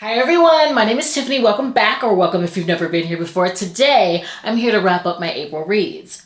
Hi everyone, my name is Tiffany. Welcome back, or welcome if you've never been here before. Today, I'm here to wrap up my April reads.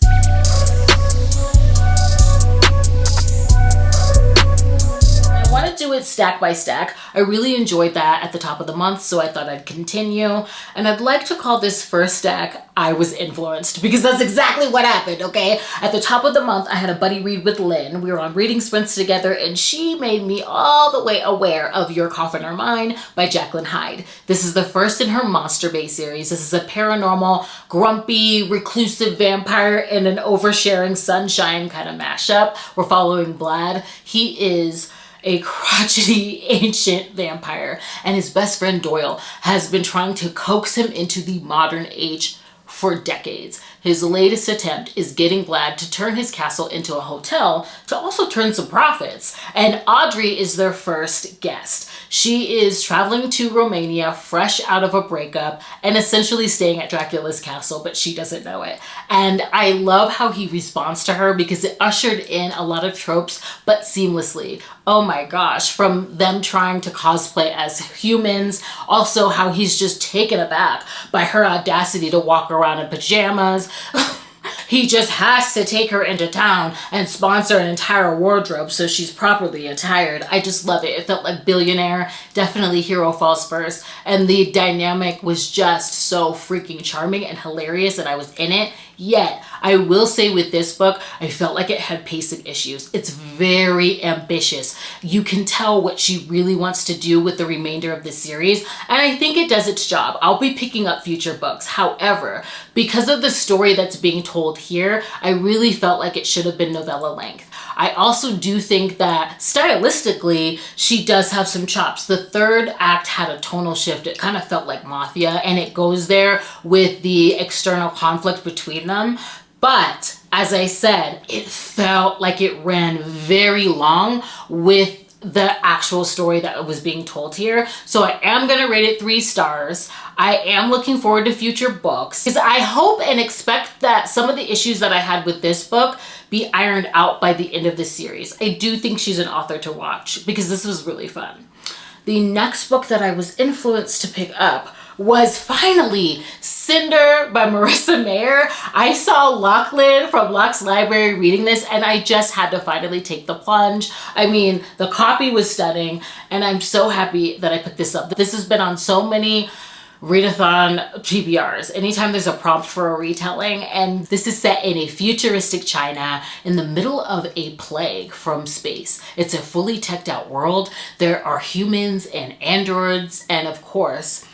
I want to do it stack by stack. I really enjoyed that at the top of the month, so I thought I'd continue. And I'd like to call this first stack, I Was Influenced, because that's exactly what happened, okay? At the top of the month, I had a buddy read with Lynn. We were on reading sprints together, and she made me all the way aware of Your Coffin or Mine by Jacklyn Hyde. This is the first in her Monster Bay series. This is a paranormal, grumpy, reclusive vampire and an oversharing sunshine kind of mashup. We're following Vlad. He is a crotchety ancient vampire, and his best friend Doyle has been trying to coax him into the modern age for decades. His latest attempt is getting Vlad to turn his castle into a hotel to also turn some profits. And Audrey is their first guest. She is traveling to Romania fresh out of a breakup and essentially staying at Dracula's castle, but she doesn't know it. And I love how he responds to her because it ushered in a lot of tropes, but seamlessly. Oh my gosh, from them trying to cosplay as humans, also how he's just taken aback by her audacity to walk around in pajamas. He just has to take her into town and sponsor an entire wardrobe so she's properly attired. I just love it. It felt like Billionaire, definitely hero falls first. And the dynamic was just so freaking charming and hilarious, and I was in it. Yet, I will say with this book, I felt like it had pacing issues. It's very ambitious. You can tell what she really wants to do with the remainder of the series, and I think it does its job. I'll be picking up future books. However, because of the story that's being told here, I really felt like it should have been novella length. I also do think that stylistically, she does have some chops. The third act had a tonal shift. It kind of felt like Mafia, and it goes there with the external conflict between them. But as I said, it felt like it ran very long with the actual story that was being told here. So I am going to rate it 3 stars. I am looking forward to future books because I hope and expect that some of the issues that I had with this book be ironed out by the end of the series. I do think she's an author to watch because this was really fun. The next book that I was influenced to pick up was finally Cinder by Marissa Meyer. I saw Lachlan from Locke's Library reading this, and I just had to finally take the plunge. I mean, the copy was stunning, and I'm so happy that I picked this up. This has been on so many readathon TBRs. Anytime there's a prompt for a retelling, and this is set in a futuristic China in the middle of a plague from space. It's a fully teched out world. There are humans and androids, and of course,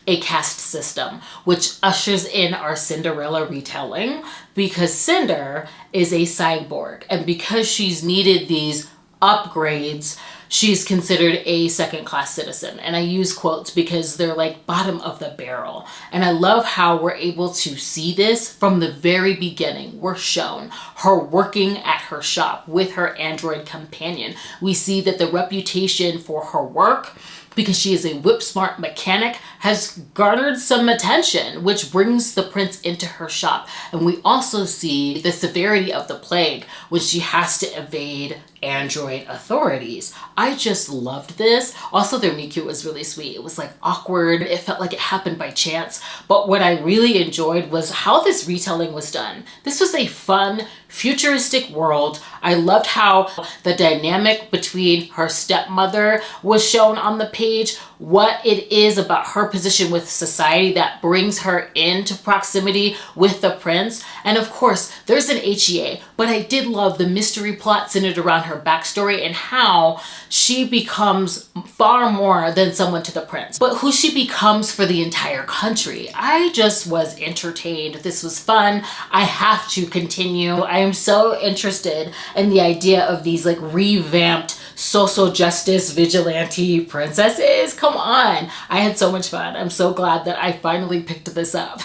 a caste system, which ushers in our Cinderella retelling because Cinder is a cyborg, and because she's needed these upgrades, she's considered a second-class citizen. And I use quotes because they're like bottom of the barrel. And I love how we're able to see this from the very beginning. We're shown her working at her shop with her android companion. We see that the reputation for her work, because she is a whip-smart mechanic, has garnered some attention, which brings the prince into her shop. And we also see the severity of the plague when she has to evade android authorities. I just loved this. Also, their meet-cute was really sweet. It was like awkward. It felt like it happened by chance. But what I really enjoyed was how this retelling was done. This was a fun, futuristic world. I loved how the dynamic between her stepmother was shown on the page, what it is about her position with society that brings her into proximity with the prince. And of course, there's an HEA, but I did love the mystery plot centered around her backstory and how she becomes far more than someone to the prince, but who she becomes for the entire country. I just was entertained. This was fun. I have to continue. I am so interested in the idea of these like revamped social justice vigilante princesses. Come on. I had so much fun. I'm so glad that I finally picked this up.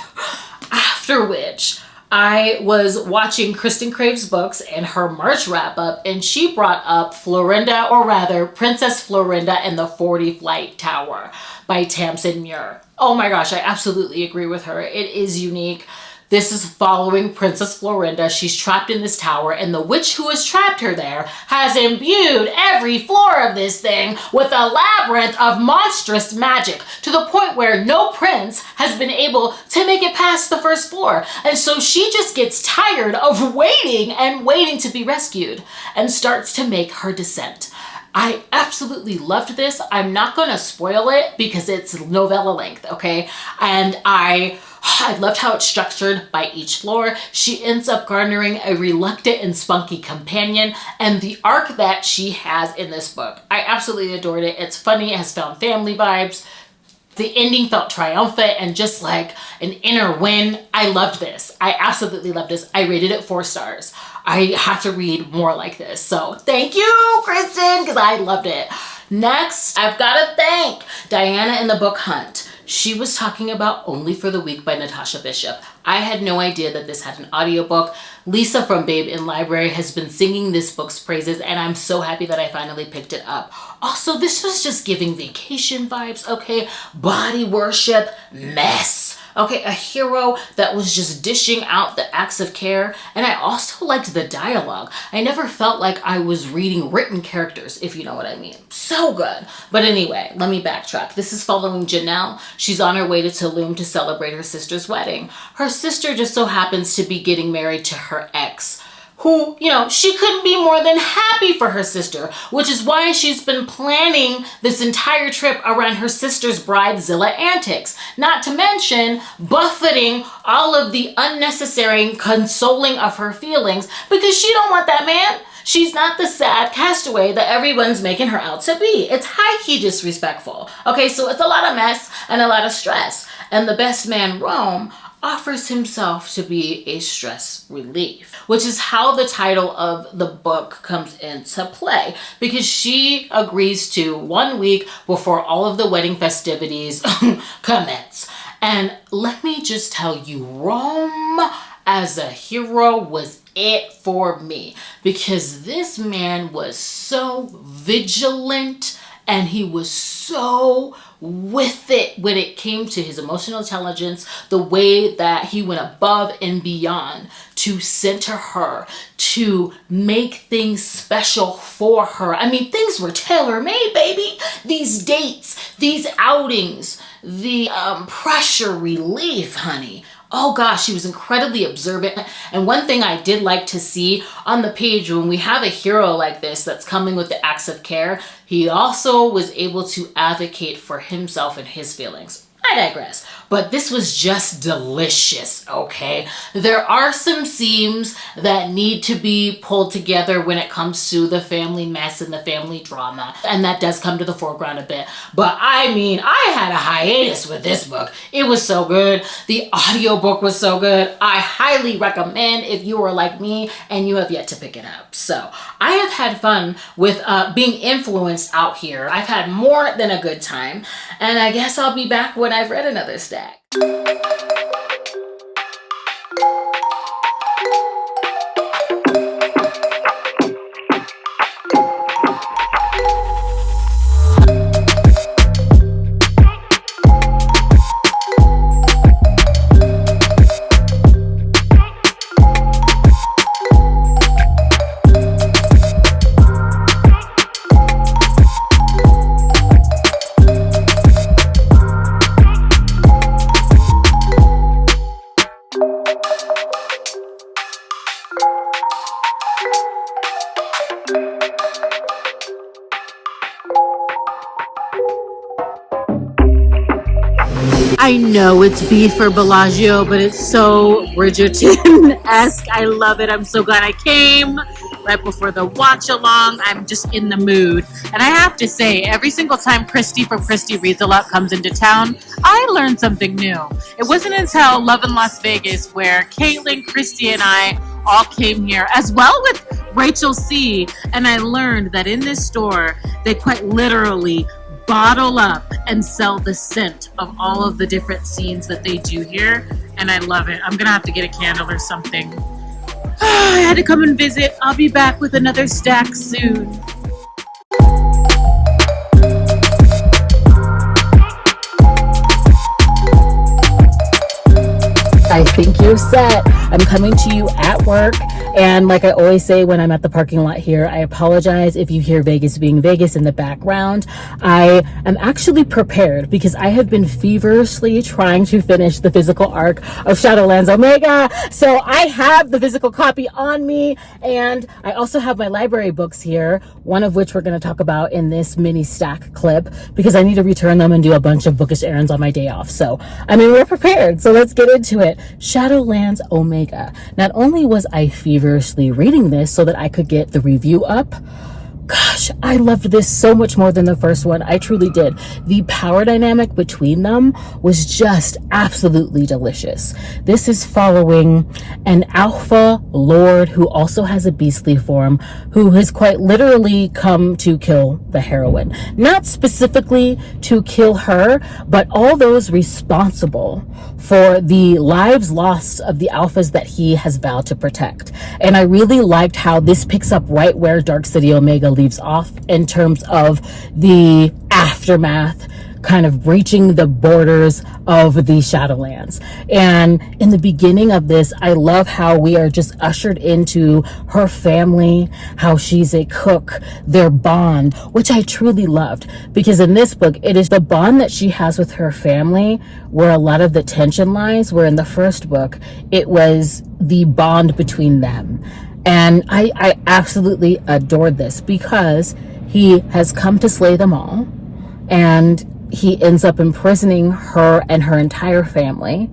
After which, I was watching Kristen Crave's books and her March wrap up, and she brought up Florinda, or rather Princess Florinda and the 40 Flight Tower by Tamsyn Muir. Oh my gosh, I absolutely agree with her. It is unique. This is following Princess Florinda. She's trapped in this tower, and the witch who has trapped her there has imbued every floor of this thing with a labyrinth of monstrous magic, to the point where no prince has been able to make it past the first floor. And so she just gets tired of waiting and waiting to be rescued and starts to make her descent. I absolutely loved this. I'm not going to spoil it because it's novella length, okay? And I loved how it's structured by each floor. She ends up garnering a reluctant and spunky companion, and the arc that she has in this book, I absolutely adored it. It's funny, it has found family vibes. The ending felt triumphant and just like an inner win. I loved this. I absolutely loved this. I rated it 4 stars. I have to read more like this. So thank you, Kristen, because I loved it. Next, I've got to thank Diana in the book Hunt. She was talking about Only for the Weak by Natasha Bishop. I had no idea that this had an audiobook. Lisa from Babe in Library has been singing this book's praises, and I'm so happy that I finally picked it up. Also, this was just giving vacation vibes, okay? Body worship, mess. Okay, a hero that was just dishing out the acts of care. And I also liked the dialogue. I never felt like I was reading written characters, if you know what I mean. So good. But anyway, let me backtrack. This is following Janelle. She's on her way to Tulum to celebrate her sister's wedding. Her sister just so happens to be getting married to her ex, who, you know, she couldn't be more than happy for her sister, which is why she's been planning this entire trip around her sister's bridezilla antics, not to mention buffeting all of the unnecessary consoling of her feelings, because she don't want that man. She's not the sad castaway that everyone's making her out to be. It's high-key disrespectful. Okay, so it's a lot of mess and a lot of stress. And the best man, Rome, offers himself to be a stress relief, which is how the title of the book comes into play, because she agrees to 1 week before all of the wedding festivities commence. And let me just tell you, Rome as a hero was it for me, because this man was so vigilant and he was so with it when it came to his emotional intelligence, the way that he went above and beyond to center her, to make things special for her. I mean, things were tailor-made, baby. These dates, these outings, the pressure relief, honey. Oh gosh, she was incredibly observant. And one thing I did like to see on the page, when we have a hero like this that's coming with the acts of care, he also was able to advocate for himself and his feelings. I digress, but this was just delicious, okay? There are some seams that need to be pulled together when it comes to the family mess and the family drama, and that does come to the foreground a bit. But I mean, I had a hiatus with this book. It was so good. The audiobook was so good. I highly recommend if you are like me and you have yet to pick it up. So I have had fun with being influenced out here. I've had more than a good time, and I guess I'll be back when I've read another stack. I know it's beef for Bellagio, but it's so Bridgerton-esque. I love it. I'm so glad I came right before the watch along. I'm just in the mood. And I have to say, every single time Christy from Christy Reads a Lot comes into town, I learn something new. It wasn't until Love in Las Vegas where Caitlin, Christy, and I all came here, as well with Rachel C. And I learned that in this store, they quite literally bottle up and sell the scent of all of the different scenes that they do here, and I love it. I'm gonna have to get a candle or something. I had to come and visit. I'll be back with another stack soon. I think you're set. I'm coming to you at work, and like I always say when I'm at the parking lot here, I apologize if you hear Vegas being Vegas in the background. I am actually prepared because I have been feverishly trying to finish the physical arc of Shadowlands Omega. So I have the physical copy on me, and I also have my library books here, one of which we're going to talk about in this mini stack clip because I need to return them and do a bunch of bookish errands on my day off. So, I mean, we're prepared. So let's get into it. Shadowlands Omega. Not only was I feverishly reading this so that I could get the review up, gosh, I loved this so much more than the first one. I truly did. The power dynamic between them was just absolutely delicious. This is following an alpha lord who also has a beastly form, who has quite literally come to kill the heroine. Not specifically to kill her, but all those responsible for the lives lost of the alphas that he has vowed to protect. And I really liked how this picks up right where Dark City Omega leaves off in terms of the aftermath, kind of breaching the borders of the Shadowlands. And in the beginning of this, I love how we are just ushered into her family, how she's a cook, their bond, which I truly loved, because in this book, it is the bond that she has with her family where a lot of the tension lies, where in the first book, it was the bond between them. And I absolutely adored this because he has come to slay them all, and he ends up imprisoning her and her entire family,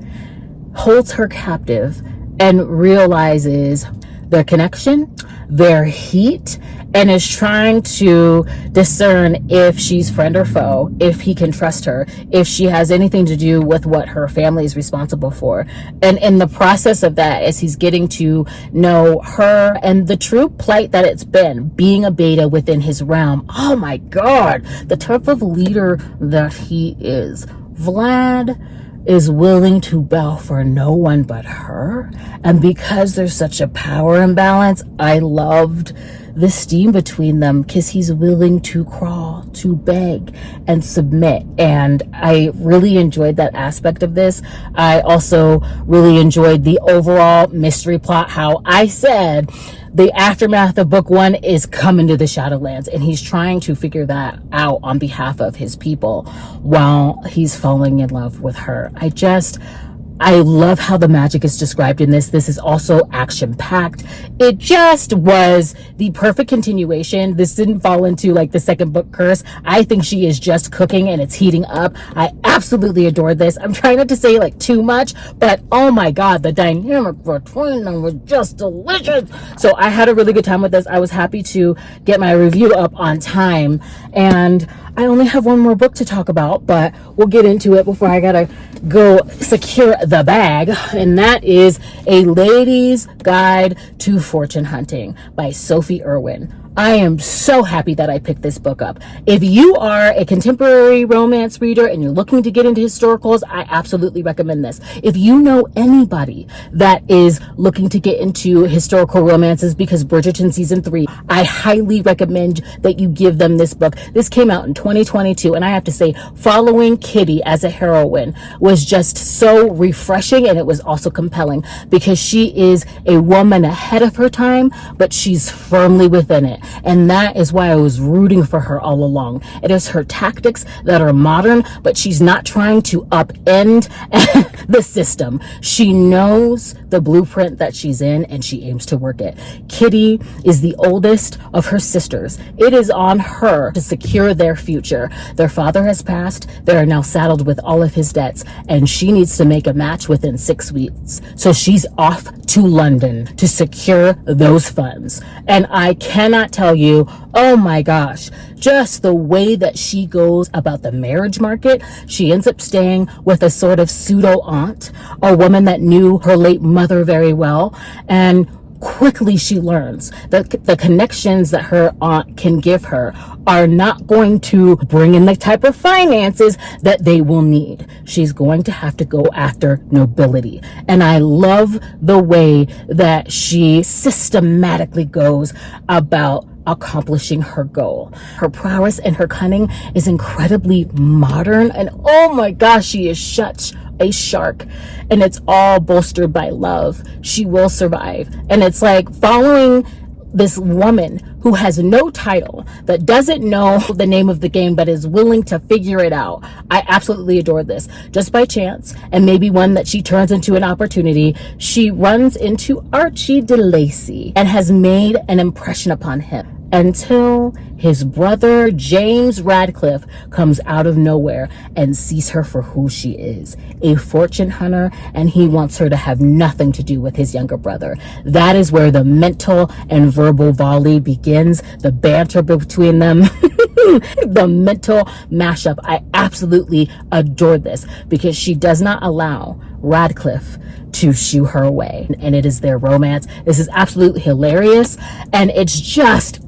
holds her captive, and realizes their connection, their heat, and is trying to discern if she's friend or foe, if he can trust her, if she has anything to do with what her family is responsible for. And in the process of that, as he's getting to know her and the true plight that it's been, being a beta within his realm, oh my God, the type of leader that he is. Vlad is willing to bow for no one but her. And because there's such a power imbalance, I loved the steam between them because he's willing to crawl, to beg, and submit. And I really enjoyed that aspect of this. I also really enjoyed the overall mystery plot, how I said the aftermath of book one is coming to the Shadowlands, and he's trying to figure that out on behalf of his people while he's falling in love with her. I love how the magic is described in this. This is also action-packed. It just was the perfect continuation. This didn't fall into like the second book curse. I think she is just cooking and it's heating up. I absolutely adored this. I'm trying not to say like too much, but oh my God, the dynamic between them was just delicious. So I had a really good time with this. I was happy to get my review up on time, and I only have one more book to talk about, but we'll get into it before I gotta go secure the bag. And that is A Lady's Guide to Fortune Hunting by Sophie Irwin. I am so happy that I picked this book up. If you are a contemporary romance reader and you're looking to get into historicals, I absolutely recommend this. If you know anybody that is looking to get into historical romances, because Bridgerton season 3, I highly recommend that you give them this book. This came out in 2022, and I have to say, following Kitty as a heroine was just so refreshing, and it was also compelling because she is a woman ahead of her time, but she's firmly within it. And that is why I was rooting for her all along. It is her tactics that are modern, but she's not trying to upend the system. She knows the blueprint that she's in, and she aims to work it. Kitty is the oldest of her sisters. It is on her to secure their future. Their father has passed. They are now saddled with all of his debts, and she needs to make a match within 6 weeks. So she's off to London to secure those funds. And I cannot tell you, oh my gosh, just the way that she goes about the marriage market. She ends up staying with a sort of pseudo aunt, a woman that knew her late mother very well, and quickly she learns that the connections that her aunt can give her are not going to bring in the type of finances that they will need. She's going to have to go after nobility. And I love the way that she systematically goes about accomplishing her goal. Her prowess and her cunning is incredibly modern, and oh my gosh, she is such a shark, and it's all bolstered by love. She will survive. And it's like following this woman who has no title, that doesn't know the name of the game, but is willing to figure it out. I absolutely adore this. Just by chance, and maybe one that she turns into an opportunity, she runs into Archie DeLacy and has made an impression upon him, until his brother James Radcliffe comes out of nowhere and sees her for who she is, a fortune hunter, and he wants her to have nothing to do with his younger brother. That is where the mental and verbal volley begins, the banter between them, the mental mashup. I absolutely adore this because she does not allow Radcliffe to shoo her away, and it is their romance. This is absolutely hilarious, and it's just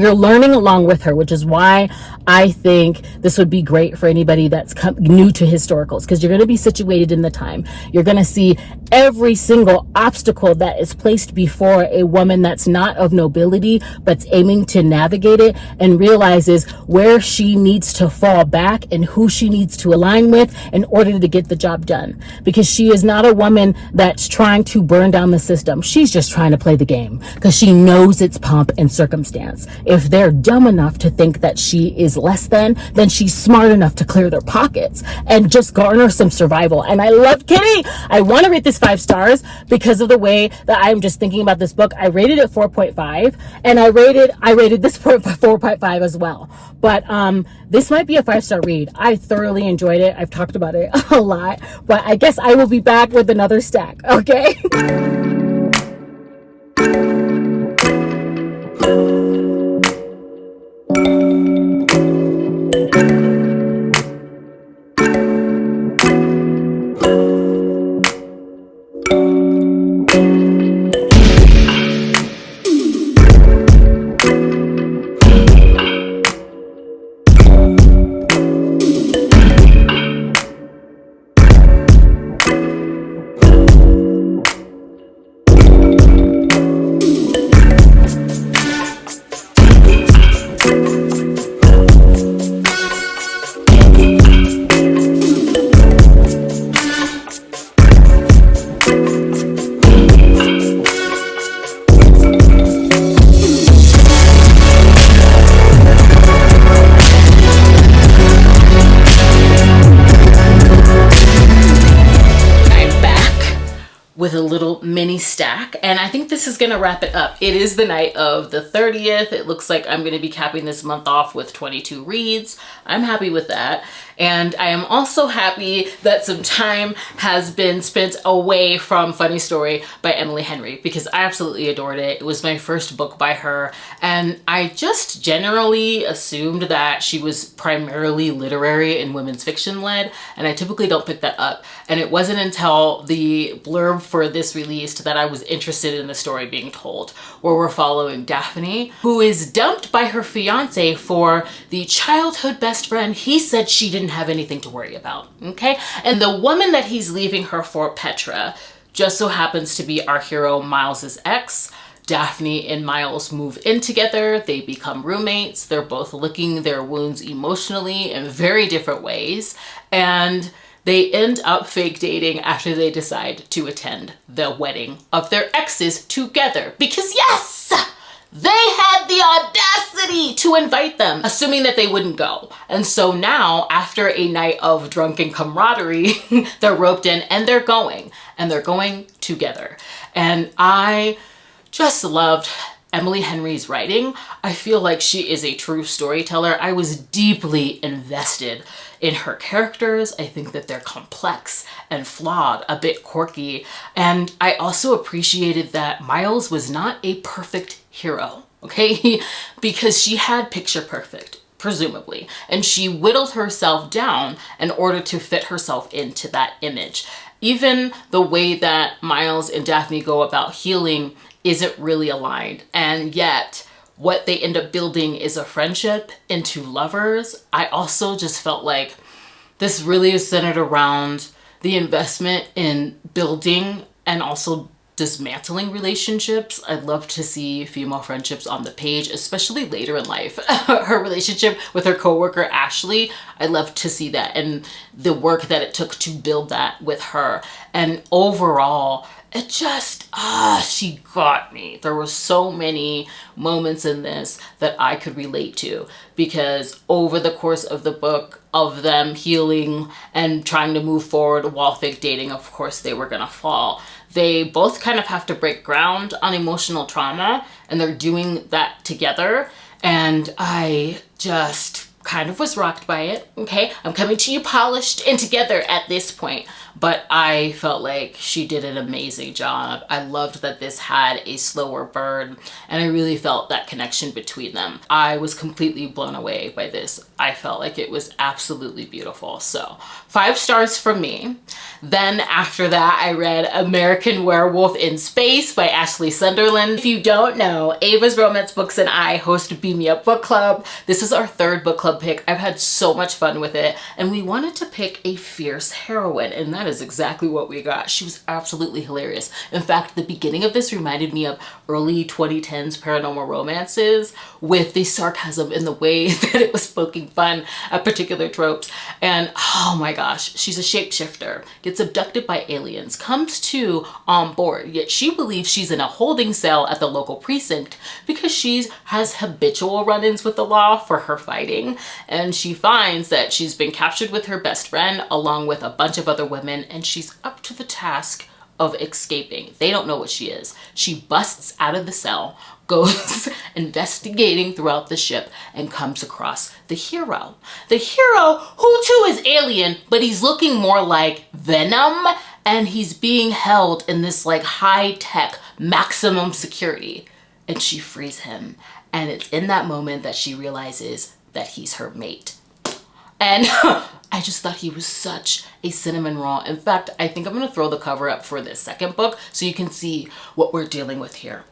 you're learning along with her, which is why I think this would be great for anybody that's new to historicals, because you're going to be situated in the time. You're going to see every single obstacle that is placed before a woman that's not of nobility but's aiming to navigate it, and realizes where she needs to fall back and who she needs to align with in order to get the job done, because she is not a woman that's trying to burn down the system. She's just trying to play the game because she knows its pomp and circumstance. If they're dumb enough to think that she is less than, then she's smart enough to clear their pockets and just garner some survival. And I love Kitty. I want to rate this 5 stars because of the way that I'm just thinking about this book. I rated it 4.5, and I rated this 4.5 as well. But this might be a 5-star read. I thoroughly enjoyed it. I've talked about it a lot, but I guess I will be back with another stack. Okay. with a little mini stack, and I think this is gonna wrap it up. It is the night of the 30th. It looks like I'm gonna be capping this month off with 22 reads. I'm happy with that. And I am also happy that some time has been spent away from Funny Story by Emily Henry, because I absolutely adored it. It was my first book by her, and I just generally assumed that she was primarily literary and women's fiction led, and I typically don't pick that up. And it wasn't until the blurb for this released that I was interested in the story being told, where we're following Daphne, who is dumped by her fiance for the childhood best friend he said she didn't have anything to worry about, okay? And the woman that he's leaving her for, Petra, just so happens to be our hero Miles's ex. Daphne and Miles move in together. They become roommates. They're both licking their wounds emotionally in very different ways. And they end up fake dating after they decide to attend the wedding of their exes together. Because yes! They had the audacity to invite them, assuming that they wouldn't go. And so now, after a night of drunken camaraderie, they're roped in and they're going. And they're going together. And I just loved Emily Henry's writing. I feel like she is a true storyteller. I was deeply invested in her characters. I think that they're complex and flawed, a bit quirky. And I also appreciated that Miles was not a perfect hero, okay? Because she had picture perfect, presumably, and she whittled herself down in order to fit herself into that image. Even the way that Miles and Daphne go about healing isn't really aligned, and yet what they end up building is a friendship into lovers. I also just felt like this really is centered around the investment in building and also dismantling relationships. I'd love to see female friendships on the page, especially later in life. Her relationship with her coworker Ashley, I'd love to see that, and the work that it took to build that with her. And overall, it just, she got me. There were so many moments in this that I could relate to, because over the course of the book, of them healing and trying to move forward while fake dating, of course they were gonna fall. They both kind of have to break ground on emotional trauma, and they're doing that together. And I just kind of was rocked by it. Okay, I'm coming to you polished and together at this point, but I felt like she did an amazing job. I loved that this had a slower burn, and I really felt that connection between them. I was completely blown away by this. I felt like it was absolutely beautiful. So 5 stars from me. Then after that, I read American Werewolf in Space by Ashley Sunderland. If you don't know, Ava's Romance Books and I host Beam Me Up Book Club. This is our 3rd book club pick. I've had so much fun with it, and we wanted to pick a fierce heroine, and that is exactly what we got. She was absolutely hilarious. In fact, the beginning of this reminded me of early 2010s paranormal romances, with the sarcasm in the way that it was poking fun at particular tropes. And oh my gosh, she's a shapeshifter, gets abducted by aliens, comes to on board, yet she believes she's in a holding cell at the local precinct because she has habitual run-ins with the law for her fighting. And she finds that she's been captured with her best friend along with a bunch of other women, and she's up to the task of escaping. They don't know what she is. She busts out of the cell, goes investigating throughout the ship, and comes across the hero. The hero, who too is alien, but he's looking more like Venom, and he's being held in this like high-tech maximum security. And she frees him. And it's in that moment that she realizes that he's her mate. And I just thought he was such a cinnamon roll. In fact, I think I'm going to throw the cover up for this 2nd book so you can see what we're dealing with here.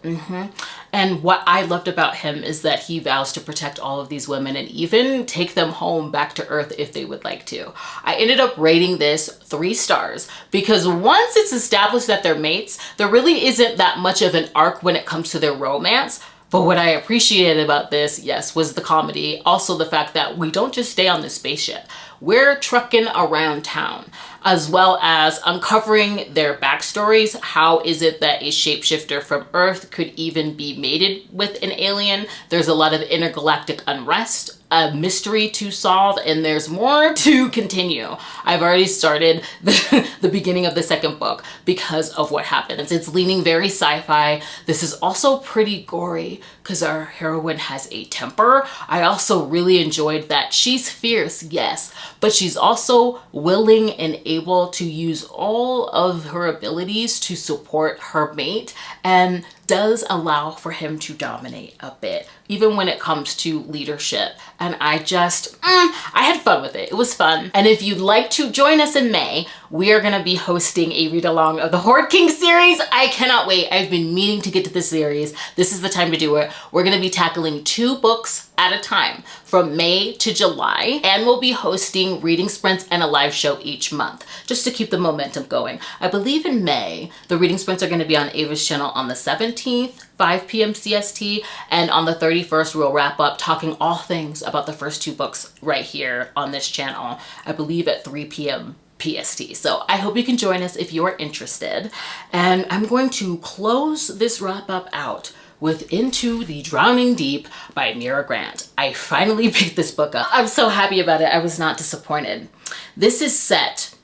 And what I loved about him is that he vows to protect all of these women and even take them home back to Earth if they would like to. I ended up rating this 3 stars because once it's established that they're mates, there really isn't that much of an arc when it comes to their romance. But what I appreciated about this, yes, was the comedy. Also the fact that we don't just stay on the spaceship. We're trucking around town, as well as uncovering their backstories. How is it that a shapeshifter from Earth could even be mated with an alien? There's a lot of intergalactic unrest, a mystery to solve, and there's more to continue. I've already started the beginning of the 2nd book because of what happens. It's leaning very sci-fi. This is also pretty gory because our heroine has a temper. I also really enjoyed that she's fierce, yes, but she's also willing and able to use all of her abilities to support her mate, and does allow for him to dominate a bit, even when it comes to leadership. And I just, I had fun with it. It was fun. And if you'd like to join us in May, we are gonna be hosting a read along of the Horde King series. I cannot wait. I've been meaning to get to this series. This is the time to do it. We're gonna be tackling 2 books at a time from May to July, and we'll be hosting reading sprints and a live show each month just to keep the momentum going. I believe in May, the reading sprints are gonna be on Ava's channel on the 17th, 5 p.m. CST, and on the 31st we'll wrap up talking all things about the first 2 books right here on this channel, I believe at 3 p.m. PST. So I hope you can join us if you are interested. And I'm going to close this wrap up out with Into the Drowning Deep by Mira Grant. I finally picked this book up. I'm so happy about it. I was not disappointed. This is set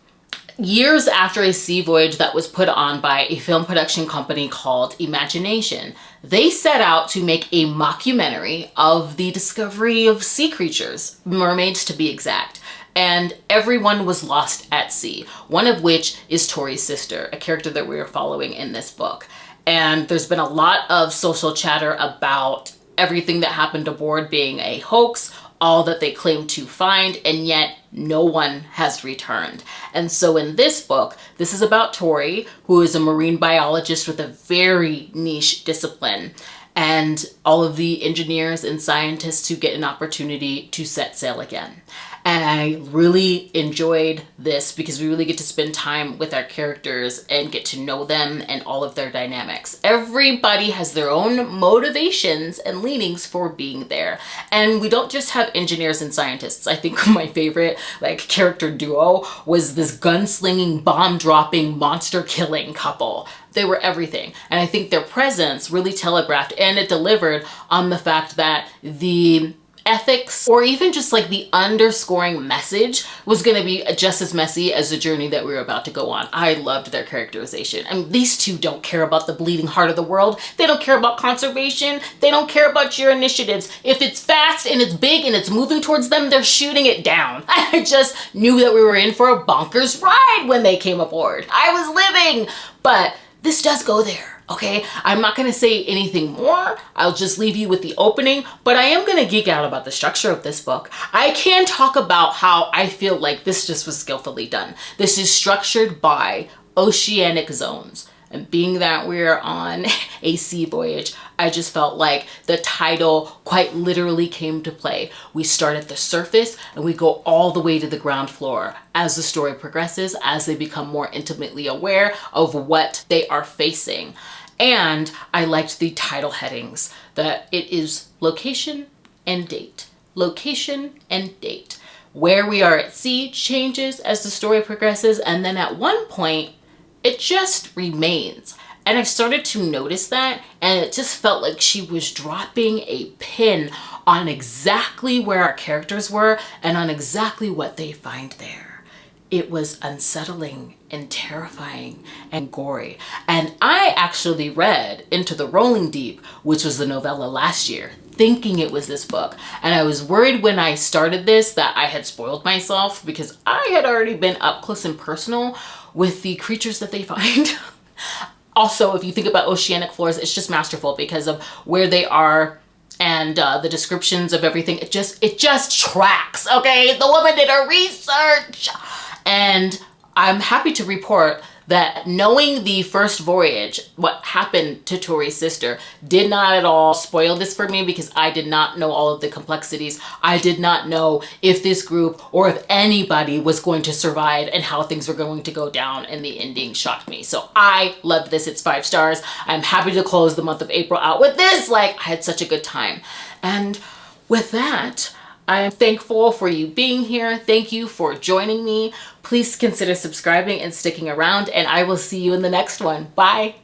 years after a sea voyage that was put on by a film production company called Imagination. They set out to make a mockumentary of the discovery of sea creatures, mermaids to be exact. And everyone was lost at sea, one of which is Tori's sister, a character that we are following in this book. And there's been a lot of social chatter about everything that happened aboard being a hoax, all that they claim to find, and yet no one has returned. And so in this book, this is about Tori, who is a marine biologist with a very niche discipline, and all of the engineers and scientists who get an opportunity to set sail again. And I really enjoyed this because we really get to spend time with our characters and get to know them and all of their dynamics. Everybody has their own motivations and leanings for being there. And we don't just have engineers and scientists. I think my favorite character duo was this gunslinging, bomb-dropping, monster-killing couple. They were everything. And I think their presence really telegraphed and it delivered on the fact that the ethics, or even just the underscoring message, was going to be just as messy as the journey that we were about to go on. I loved their characterization. I mean, these two don't care about the bleeding heart of the world. They don't care about conservation. They don't care about your initiatives. If it's fast and it's big and it's moving towards them, they're shooting it down. I just knew that we were in for a bonkers ride when they came aboard. I was living, but this does go there. Okay, I'm not going to say anything more. I'll just leave you with the opening, but I am going to geek out about the structure of this book. I can talk about how I feel like this just was skillfully done. This is structured by oceanic zones. And being that we're on a sea voyage, I just felt like the title quite literally came to play. We start at the surface and we go all the way to the ground floor as the story progresses, as they become more intimately aware of what they are facing. And I liked the title headings, that it is location and date. Location and date. Where we are at sea changes as the story progresses, and then at one point, it just remains. And I started to notice that, and it just felt like she was dropping a pin on exactly where our characters were and on exactly what they find there. It was unsettling and terrifying and gory. And I actually read Into the Rolling Deep, which was the novella last year, thinking it was this book. And I was worried when I started this that I had spoiled myself because I had already been up close and personal with the creatures that they find. Also, if you think about oceanic floors, it's just masterful because of where they are and the descriptions of everything. It just tracks, okay? The woman did her research. And I'm happy to report that knowing the first voyage, what happened to Tori's sister, did not at all spoil this for me because I did not know all of the complexities. I did not know if this group or if anybody was going to survive and how things were going to go down, and the ending shocked me. So I loved this. It's 5 stars. I'm happy to close the month of April out with this. I had such a good time. And with that, I am thankful for you being here. Thank you for joining me. Please consider subscribing and sticking around, and I will see you in the next one. Bye.